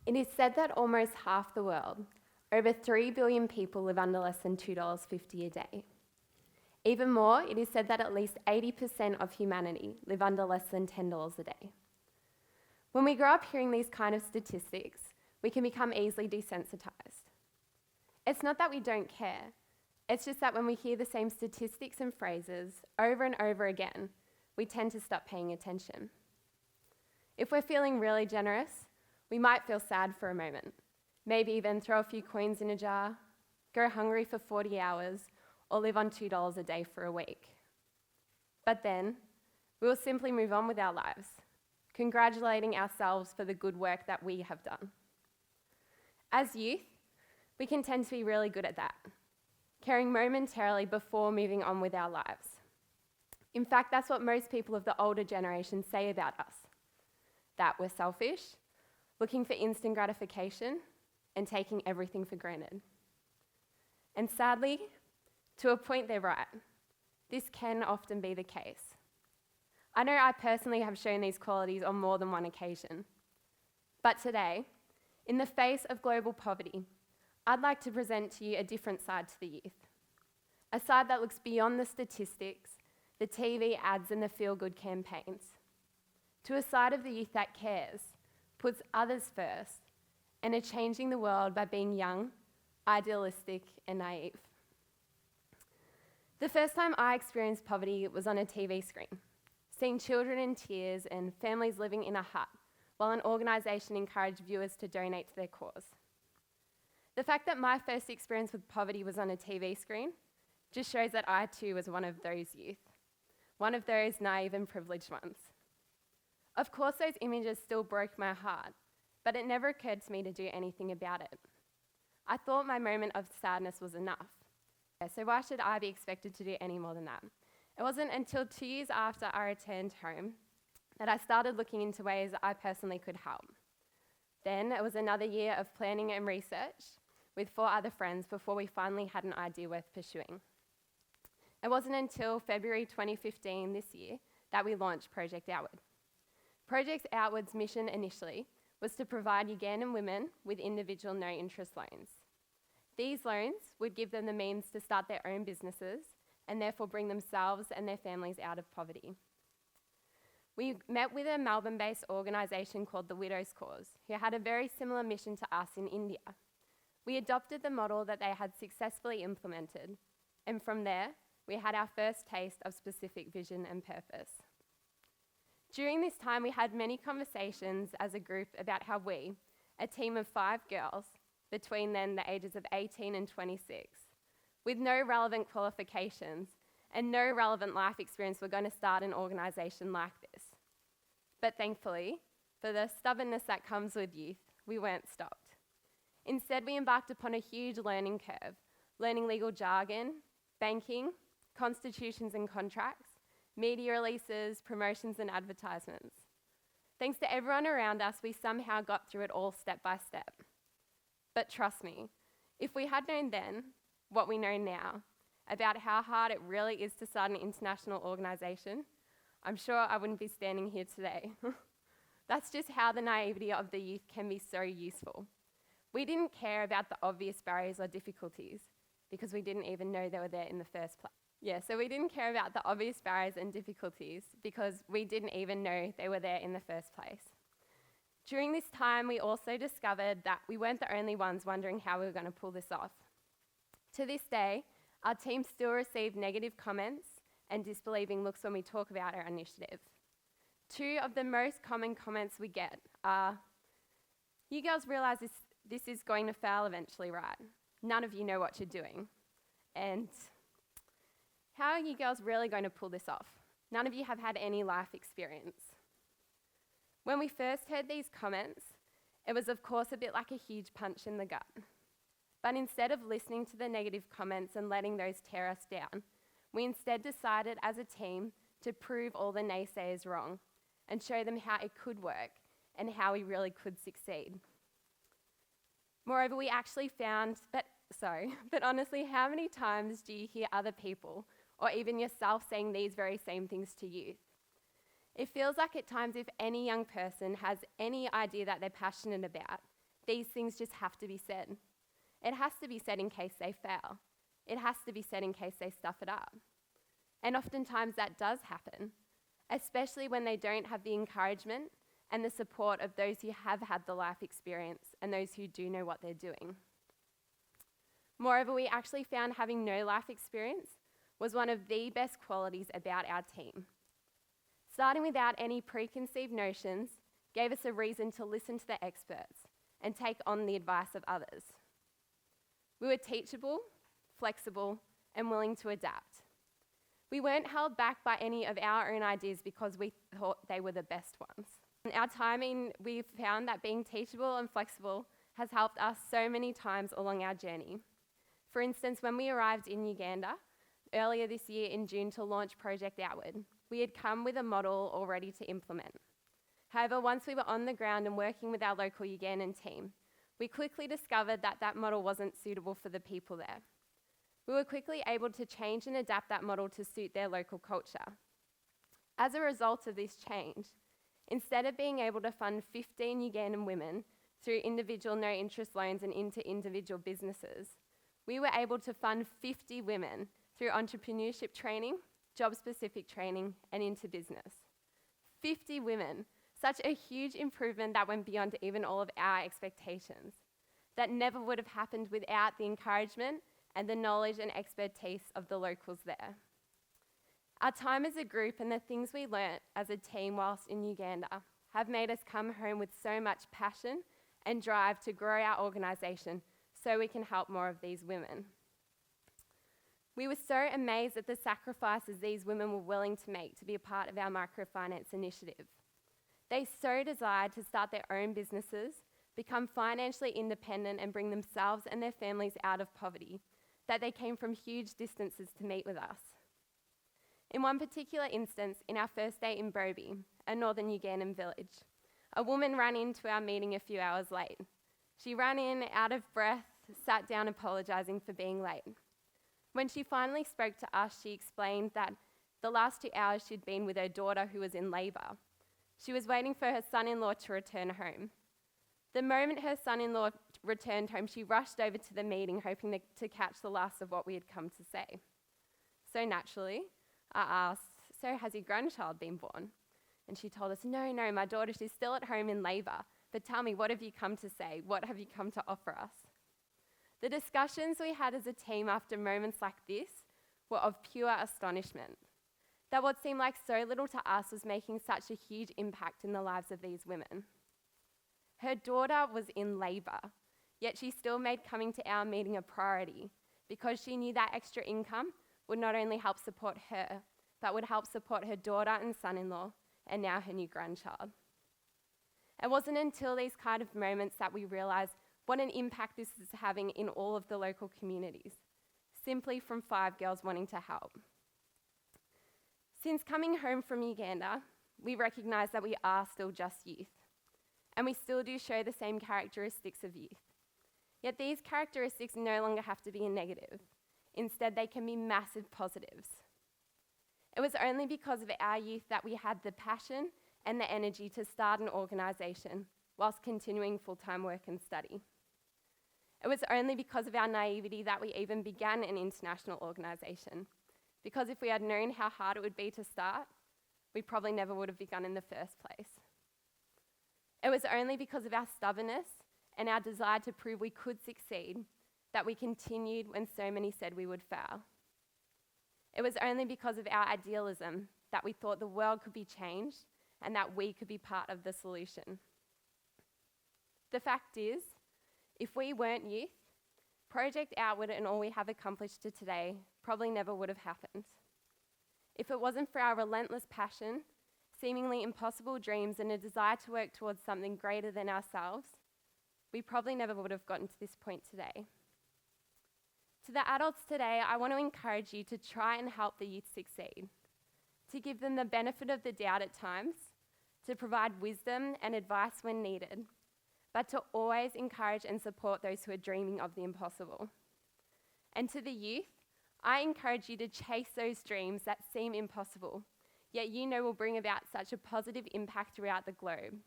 It is said that almost half the world, over 3 billion people, live under less than $2.50 a day. Even more, it is said that at least 80% of humanity live under less than $10 a day. When we grow up hearing these kind of statistics, we can become easily desensitized. It's not that we don't care, it's just that when we hear the same statistics and phrases over and over again, we tend to stop paying attention. If we're feeling really generous, we might feel sad for a moment, maybe even throw a few coins in a jar, go hungry for 40 hours, or live on $2 a day for a week. But then, we will simply move on with our lives, congratulating ourselves for the good work that we have done. As youth, we can tend to be really good at that, caring momentarily before moving on with our lives. In fact, that's what most people of the older generation say about us, that we're selfish, looking for instant gratification, and taking everything for granted. And sadly, to a point they're right. This can often be the case. I know I personally have shown these qualities on more than one occasion. But today, in the face of global poverty, I'd like to present to you a different side to the youth. A side that looks beyond the statistics, the TV ads and the feel-good campaigns. To a side of the youth that cares, puts others first, and are changing the world by being young, idealistic, and naive. The first time I experienced poverty was on a TV screen, seeing children in tears and families living in a hut, while an organisation encouraged viewers to donate to their cause. The fact that my first experience with poverty was on a TV screen just shows that I too was one of those youth, one of those naive and privileged ones. Of course, those images still broke my heart, but it never occurred to me to do anything about it. I thought my moment of sadness was enough. So why should I be expected to do any more than that? It wasn't until 2 years after I returned home that I started looking into ways I personally could help. Then it was another year of planning and research with 4 other friends before we finally had an idea worth pursuing. It wasn't until February 2015 this year that we launched Project Outward. Project Outward's mission initially was to provide Ugandan women with individual no-interest loans. These loans would give them the means to start their own businesses and therefore bring themselves and their families out of poverty. We met with a Melbourne-based organisation called the Widows' Cause, who had a very similar mission to us in India. We adopted the model that they had successfully implemented, and from there, we had our first taste of specific vision and purpose. During this time, we had many conversations as a group about how we, a team of 5 girls, between then the ages of 18 and 26, with no relevant qualifications and no relevant life experience, were going to start an organisation like this. But thankfully, for the stubbornness that comes with youth, we weren't stopped. Instead, we embarked upon a huge learning curve, learning legal jargon, banking, constitutions and contracts, media releases, promotions and advertisements. Thanks to everyone around us, we somehow got through it all step by step. But trust me, if we had known then what we know now about how hard it really is to start an international organisation, I'm sure I wouldn't be standing here today. That's just how the naivety of the youth can be so useful. We didn't care about the obvious barriers or difficulties because we didn't even know they were there in the first place. So we didn't care about the obvious barriers and difficulties because we didn't even know they were there in the first place. During this time, we also discovered that we weren't the only ones wondering how we were going to pull this off. To this day, our team still receive negative comments and disbelieving looks when we talk about our initiative. 2 of the most common comments we get are, "You girls realise this is going to fail eventually, right? None of you know what you're doing." And, "How are you girls really going to pull this off? None of you have had any life experience." When we first heard these comments, it was of course a bit like a huge punch in the gut. But instead of listening to the negative comments and letting those tear us down, we instead decided as a team to prove all the naysayers wrong and show them how it could work and how we really could succeed. Moreover, we actually found, but honestly, how many times do you hear other people or even yourself saying these very same things to youth? It feels like at times if any young person has any idea that they're passionate about, these things just have to be said. It has to be said in case they fail. It has to be said in case they stuff it up. And oftentimes that does happen, especially when they don't have the encouragement and the support of those who have had the life experience and those who do know what they're doing. Moreover, we actually found having no life experience was one of the best qualities about our team. Starting without any preconceived notions gave us a reason to listen to the experts and take on the advice of others. We were teachable, flexible, and willing to adapt. We weren't held back by any of our own ideas because we thought they were the best ones. In our timing, we've found that being teachable and flexible has helped us so many times along our journey. For instance, when we arrived in Uganda earlier this year in June to launch Project Outward, we had come with a model all ready to implement. However, once we were on the ground and working with our local Ugandan team, we quickly discovered that that model wasn't suitable for the people there. We were quickly able to change and adapt that model to suit their local culture. As a result of this change, instead of being able to fund 15 Ugandan women through individual no-interest loans and into individual businesses, we were able to fund 50 women through entrepreneurship training, job-specific training, and into business. 50 women, such a huge improvement that went beyond even all of our expectations. That never would have happened without the encouragement and the knowledge and expertise of the locals there. Our time as a group and the things we learnt as a team whilst in Uganda have made us come home with so much passion and drive to grow our organisation so we can help more of these women. We were so amazed at the sacrifices these women were willing to make to be a part of our microfinance initiative. They so desired to start their own businesses, become financially independent and bring themselves and their families out of poverty, that they came from huge distances to meet with us. In one particular instance, in our first day in Bobi, a northern Ugandan village, a woman ran into our meeting a few hours late. She ran in out of breath, sat down apologising for being late. When she finally spoke to us, she explained that the last 2 hours she'd been with her daughter who was in labour. She was waiting for her son-in-law to return home. The moment her son-in-law returned home, she rushed over to the meeting, hoping to catch the last of what we had come to say. So naturally, I asked, "So has your grandchild been born?" And she told us, no, my daughter, she's still at home in labour. But tell me, what have you come to say? What have you come to offer us? The discussions we had as a team after moments like this were of pure astonishment. That what seemed like so little to us was making such a huge impact in the lives of these women. Her daughter was in labour, yet she still made coming to our meeting a priority because she knew that extra income would not only help support her, but would help support her daughter and son-in-law and now her new grandchild. It wasn't until these kind of moments that we realised what an impact this is having in all of the local communities, simply from 5 girls wanting to help. Since coming home from Uganda, we recognise that we are still just youth, and we still do show the same characteristics of youth. Yet these characteristics no longer have to be a negative. Instead, they can be massive positives. It was only because of our youth that we had the passion and the energy to start an organisation whilst continuing full-time work and study. It was only because of our naivety that we even began an international organisation, because if we had known how hard it would be to start, we probably never would have begun in the first place. It was only because of our stubbornness and our desire to prove we could succeed that we continued when so many said we would fail. It was only because of our idealism that we thought the world could be changed and that we could be part of the solution. The fact is, if we weren't youth, Project Outward and all we have accomplished to today probably never would have happened. If it wasn't for our relentless passion, seemingly impossible dreams, and a desire to work towards something greater than ourselves, we probably never would have gotten to this point today. To the adults today, I want to encourage you to try and help the youth succeed, to give them the benefit of the doubt at times, to provide wisdom and advice when needed, but to always encourage and support those who are dreaming of the impossible. And to the youth, I encourage you to chase those dreams that seem impossible, yet you know will bring about such a positive impact throughout the globe.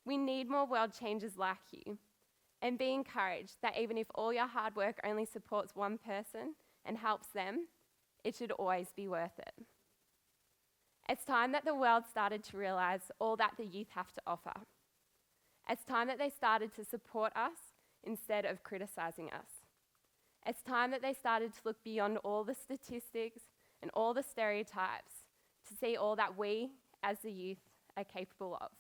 We need more world changers like you, And be encouraged that even if all your hard work only supports one person and helps them, it should always be worth it. It's time that the world started to realise all that the youth have to offer. It's time that they started to support us instead of criticising us. It's time that they started to look beyond all the statistics and all the stereotypes to see all that we, as the youth, are capable of.